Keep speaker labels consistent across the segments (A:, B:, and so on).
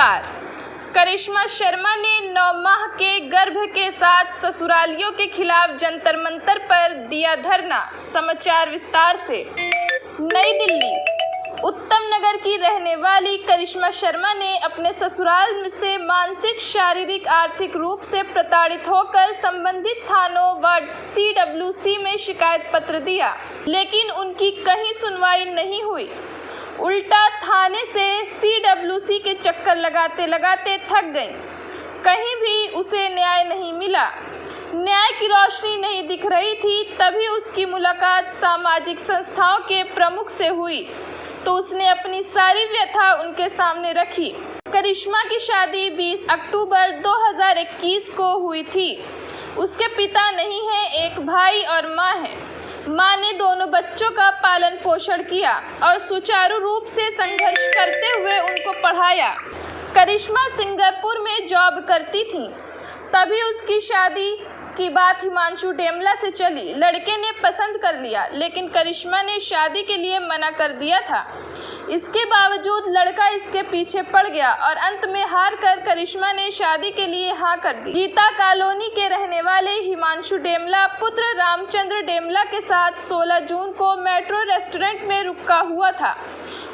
A: नमस्कार। करिश्मा शर्मा ने 9 माह के गर्भ के साथ ससुरालियों के खिलाफ जंतर मंतर पर दिया धरना। समाचार विस्तार से। नई दिल्ली। उत्तम नगर की रहने वाली करिश्मा शर्मा ने अपने ससुराल से मानसिक, शारीरिक, आर्थिक रूप से प्रताड़ित होकर संबंधित थानों व CWC में शिकायत पत्र दिया, लेकिन उनकी कहीं सुनवाई नहीं हुई। उल्टा थाने से CWC के चक्कर लगाते लगाते थक गई। कहीं भी उसे न्याय नहीं मिला। न्याय की रोशनी नहीं दिख रही थी। तभी उसकी मुलाकात सामाजिक संस्थाओं के प्रमुख से हुई तो उसने अपनी सारी व्यथा उनके सामने रखी। करिश्मा की शादी 20 अक्टूबर 2021 को हुई थी। उसके पिता नहीं हैं, एक भाई और माँ है। माँ ने दोनों बच्चों का पालन पोषण किया और सुचारू रूप से संघर्ष करते हुए उनको पढ़ाया। करिश्मा सिंगापुर में जॉब करती थी। तभी उसकी शादी की बात हिमांशु डेमला से चली। लड़के ने पसंद कर लिया, लेकिन करिश्मा ने शादी के लिए मना कर दिया था। इसके बावजूद लड़का इसके पीछे पड़ गया और अंत में हार कर करिश्मा ने शादी के लिए हाँ कर दी। गीता कॉलोनी के रहने वाले हिमांशु डेमला पुत्र रामचंद्र डेमला के साथ 16 जून को मेट्रो रेस्टोरेंट में रुका हुआ था।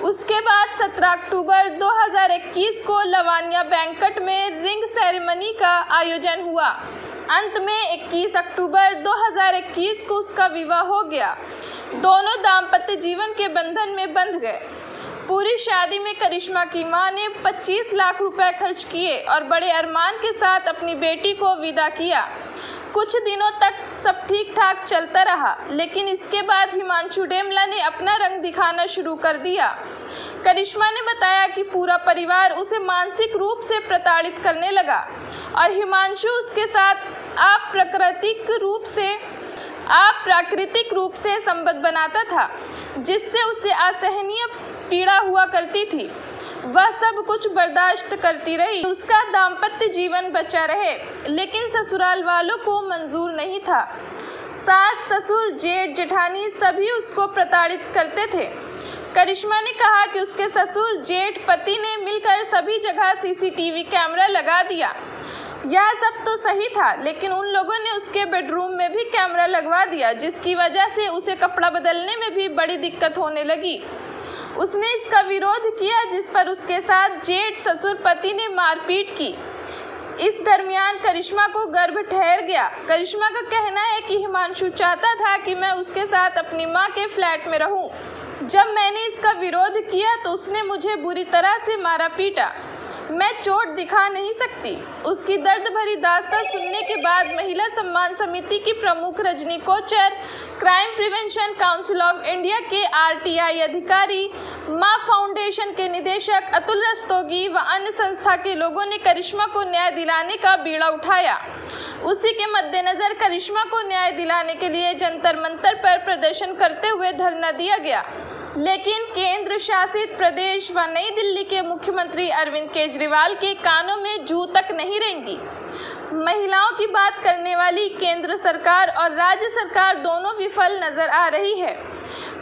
A: उसके बाद 17 अक्टूबर 2021 को लवानिया बैंक्वेट में रिंग सेरेमनी का आयोजन हुआ। अंत में 21 अक्टूबर 2021 को उसका विवाह हो गया। दोनों दाम्पत्य जीवन के बंधन में बंध गए। पूरी शादी में करिश्मा की मां ने 25 लाख रुपए खर्च किए और बड़े अरमान के साथ अपनी बेटी को विदा किया। कुछ दिनों तक सब ठीक ठाक चलता रहा, लेकिन इसके बाद हिमांशु डेमला ने अपना रंग दिखाना शुरू कर दिया। करिश्मा ने बताया कि पूरा परिवार उसे मानसिक रूप से प्रताड़ित करने लगा और हिमांशु उसके साथ अप्राकृतिक रूप से संबंध बनाता था, जिससे उसे असहनीय पीड़ा हुआ करती थी। वह सब कुछ बर्दाश्त करती रही। उसका दाम्पत्य जीवन बचा रहे, लेकिन ससुराल वालों को मंजूर नहीं था। सास, ससुर, जेठ, जेठानी सभी उसको प्रताड़ित करते थे। करिश्मा ने कहा कि उसके ससुर, जेठ, पति ने मिलकर सभी जगह CCTV कैमरा लगा दिया। यह सब तो सही था, लेकिन उन लोगों ने उसके बेडरूम में भी कैमरा लगवा दिया, जिसकी वजह से उसे कपड़ा बदलने में भी बड़ी दिक्कत होने लगी। उसने इसका विरोध किया, जिस पर उसके साथ जेठ, ससुर, पति ने मारपीट की। इस दरमियान करिश्मा को गर्भ ठहर गया। करिश्मा का कहना है कि हिमांशु चाहता था कि मैं उसके साथ अपनी मां के फ्लैट में रहूं। जब मैंने इसका विरोध किया तो उसने मुझे बुरी तरह से मारा पीटा। मैं चोट दिखा नहीं सकती। उसकी दर्द भरी दास्तां सुनने के बाद महिला सम्मान समिति की प्रमुख Rajni Kochhar, crime prevention council of India के RTI अधिकारी, मां फाउंडेशन के निदेशक अतुल रस्तोगी व अन्य संस्था के लोगों ने करिश्मा को न्याय दिलाने का बीड़ा उठाया। उसी के मद्देनजर करिश्मा को न्याय दिलाने के लिए जंतर मंतर पर प्रदर्शन करते हुए धरना दिया गया, लेकिन केंद्र शासित प्रदेश व नई दिल्ली के मुख्यमंत्री अरविंद केजरीवाल के कानों में जू तक नहीं रेंगी। महिलाओं की बात करने वाली केंद्र सरकार और राज्य सरकार दोनों विफल नजर आ रही है।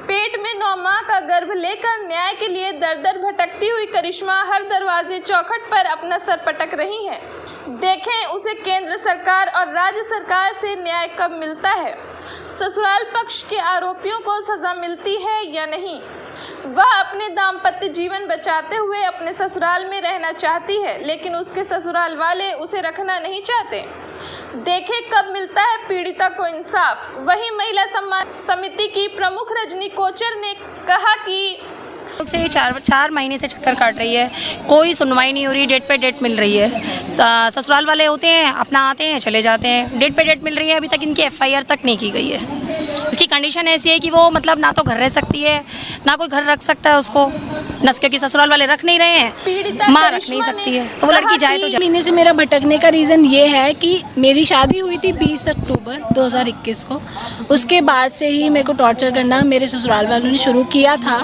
A: पेट में 9 माह का गर्भ लेकर न्याय के लिए दर-दर भटकती हुई करिश्मा हर दरवाजे चौखट पर अपना सर पटक रही है। देखें उसे केंद्र सरकार और राज्य सरकार से न्याय कब मिलता है। ससुराल पक्ष के आरोपियों को सजा मिलती है या नहीं। वह अपने दाम्पत्य जीवन बचाते हुए अपने ससुराल में रहना चाहती है, लेकिन उसके ससुराल वाले उसे रखना नहीं चाहते। देखें कब मिलता है पीड़िता को इंसाफ। वहीं महिला सम्मान समिति की प्रमुख रजनी कोचर ने कहा कि
B: से 4 महीने से चक्कर काट रही है, कोई सुनवाई नहीं हो रही, डेट पे डेट मिल रही है। ससुराल वाले होते हैं, अपना आते हैं, चले जाते हैं, डेट पे डेट मिल रही है। अभी तक इनकी FIR तक नहीं की गई है। उसकी कंडीशन ऐसी है कि वो मतलब ना तो घर रह सकती है, ना कोई घर रख सकता है उसको, नस क्योंकि ससुराल वाले रख नहीं रहे हैं, माँ रख नहीं सकती है, तो वो लड़की जाए तो जाए।
C: महीने से मेरा भटकने का रीज़न ये है कि मेरी शादी हुई थी 20 अक्टूबर 2021 को। उसके बाद से ही मेरे को टॉर्चर करना मेरे ससुराल वालों ने शुरू किया था,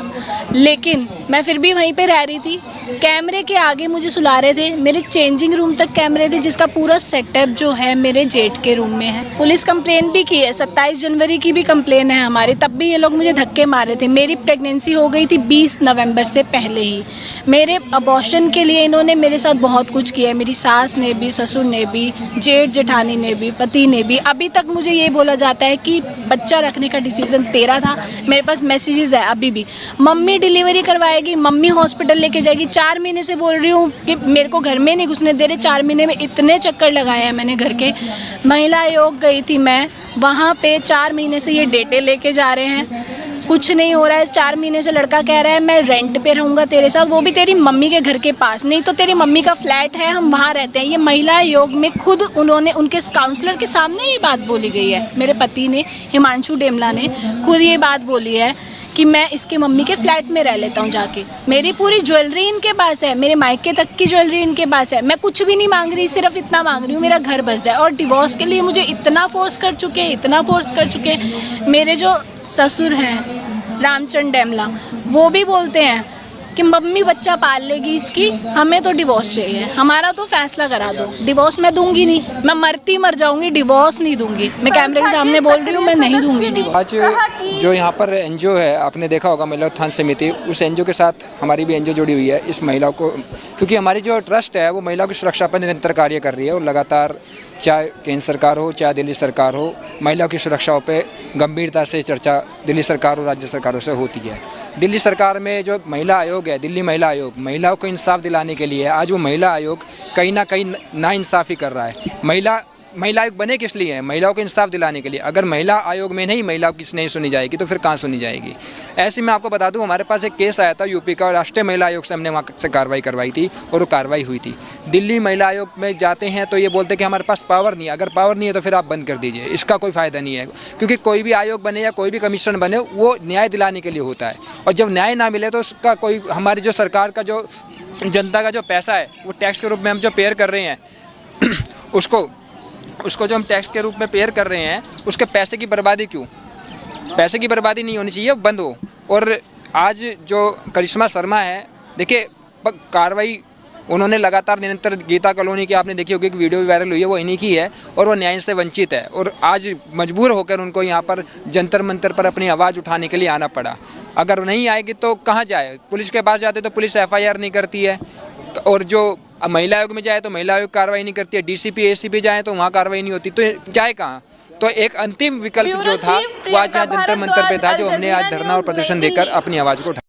C: लेकिन मैं फिर भी वहीं पे रह रही थी। कैमरे के आगे मुझे सुला रहे थे, मेरे चेंजिंग रूम तक कैमरे थे, जिसका पूरा सेटअप जो है मेरे जेठ के रूम में है। पुलिस कंप्लेन भी की है, 27 जनवरी की भी कंप्लेन है हमारी, तब भी ये लोग मुझे धक्के मारे थे। मेरी प्रेगनेंसी हो गई थी 20 नवंबर से पहले ही। मेरे अबॉर्शन के लिए इन्होंने मेरे साथ बहुत कुछ किया है, मेरी सास ने भी, ससुर ने भी, जेठ जेठानी ने भी, पति ने भी। अभी तक मुझे ये बोला जाता है कि बच्चा रखने का डिसीज़न तेरा था। मेरे पास मैसेजेस है अभी भी, मम्मी डिलीवरी करवाएगी, मम्मी हॉस्पिटल लेके जाएगी। 4 महीने से बोल रही हूँ कि मेरे को घर में नहीं घुसने दे रहे। 4 महीने में इतने चक्कर लगाए हैं मैंने घर के। महिला आयोग गई थी मैं, वहाँ पे 4 महीने से ये डेटे लेके जा रहे हैं, कुछ नहीं हो रहा है। 4 महीने से लड़का कह रहा है मैं रेंट पे रहूँगा तेरे साथ, वो भी तेरी मम्मी के घर के पास, नहीं तो तेरी मम्मी का फ्लैट है, हम वहाँ रहते हैं। ये महिला आयोग में खुद उन्होंने, उनके काउंसलर के सामने ये बात बोली गई है। मेरे पति ने, हिमांशु डेमला ने खुद ये बात बोली है कि मैं इसके मम्मी के फ्लैट में रह लेता हूँ जाके। मेरी पूरी ज्वेलरी इनके पास है, मेरे मायके तक की ज्वेलरी इनके पास है। मैं कुछ भी नहीं मांग रही, सिर्फ इतना मांग रही हूँ मेरा घर बस जाए। और डिवोर्स के लिए मुझे इतना फोर्स कर चुके हैं, इतना फोर्स कर चुके हैं। मेरे जो ससुर हैं रामचंद्र डेमला, वो भी बोलते हैं कि मम्मी बच्चा पाल लेगी इसकी, हमें तो डिवोर्स चाहिए, हमारा तो फैसला करा दो। डिवोर्स मैं दूंगी नहीं, मैं मरती मर जाऊंगी, डिवोर्स नहीं दूंगी। मैं कैमरे के सामने बोल रही हूँ, मैं नहीं दूंगी डिवोर्स।
D: आज जो यहाँ पर एनजीओ है, आपने देखा होगा महिला उत्थान समिति, उस एनजीओ के साथ हमारी भी एनजीओ जुड़ी हुई है। इस महिला को, क्योंकि हमारी जो ट्रस्ट है वो महिलाओं की सुरक्षा पर निरंतर कार्य कर रही है और लगातार, चाहे केंद्र सरकार हो चाहे दिल्ली सरकार हो, महिलाओं की सुरक्षाओं पे गंभीरता से चर्चा दिल्ली सरकार और राज्य सरकारों से होती है। दिल्ली सरकार में जो महिला आयोग है, दिल्ली महिला आयोग, महिलाओं को इंसाफ दिलाने के लिए आज वो महिला आयोग कहीं ना कहीं नाइंसाफ़ी कर रहा है। महिला आयोग बने किस लिए है? महिलाओं को इंसाफ दिलाने के लिए। अगर महिला आयोग में नहीं महिलाओं की नहीं सुनी जाएगी तो फिर कहाँ सुनी जाएगी? ऐसे में आपको बता दूं, हमारे पास एक केस आया था यूपी का, और राष्ट्रीय महिला आयोग से हमने वहाँ से कार्रवाई करवाई थी और वो कार्रवाई हुई थी। दिल्ली महिला आयोग में जाते हैं तो ये बोलते हैं कि हमारे पास पावर नहीं है। अगर पावर नहीं है तो फिर आप बंद कर दीजिए, इसका कोई फ़ायदा नहीं है। क्योंकि कोई भी आयोग बने या कोई भी कमीशन बने, वो न्याय दिलाने के लिए होता है, और जब न्याय ना मिले तो उसका कोई, हमारी जो सरकार का जो जनता का जो पैसा है वो टैक्स के रूप में हम जो पेयर कर रहे हैं उसको जो हम टैक्स के रूप में पेयर कर रहे हैं, उसके पैसे की बर्बादी क्यों? पैसे की बर्बादी नहीं होनी चाहिए, बंद हो। और आज जो करिश्मा शर्मा है, देखिए कार्रवाई उन्होंने लगातार निरंतर, गीता कॉलोनी की आपने देखी होगी कि वीडियो भी वायरल हुई है, वो इन्हीं की है, और वो न्याय से वंचित है। और आज मजबूर होकर उनको यहाँ पर जंतर मंतर पर अपनी आवाज़ उठाने के लिए आना पड़ा। अगर नहीं आएगी तो कहाँ जाए? पुलिस के पास जाते तो पुलिस FIR नहीं करती है, और जो महिला आयोग में जाए तो महिला आयोग कार्रवाई नहीं करती है, DCP ACP जाए तो वहाँ कार्रवाई नहीं होती, तो जाए कहाँ? तो एक अंतिम विकल्प जो था वो आज यहाँ जंतर मंतर पे था, जो हमने आज धरना और प्रदर्शन देकर अपनी आवाज़ को उठाया।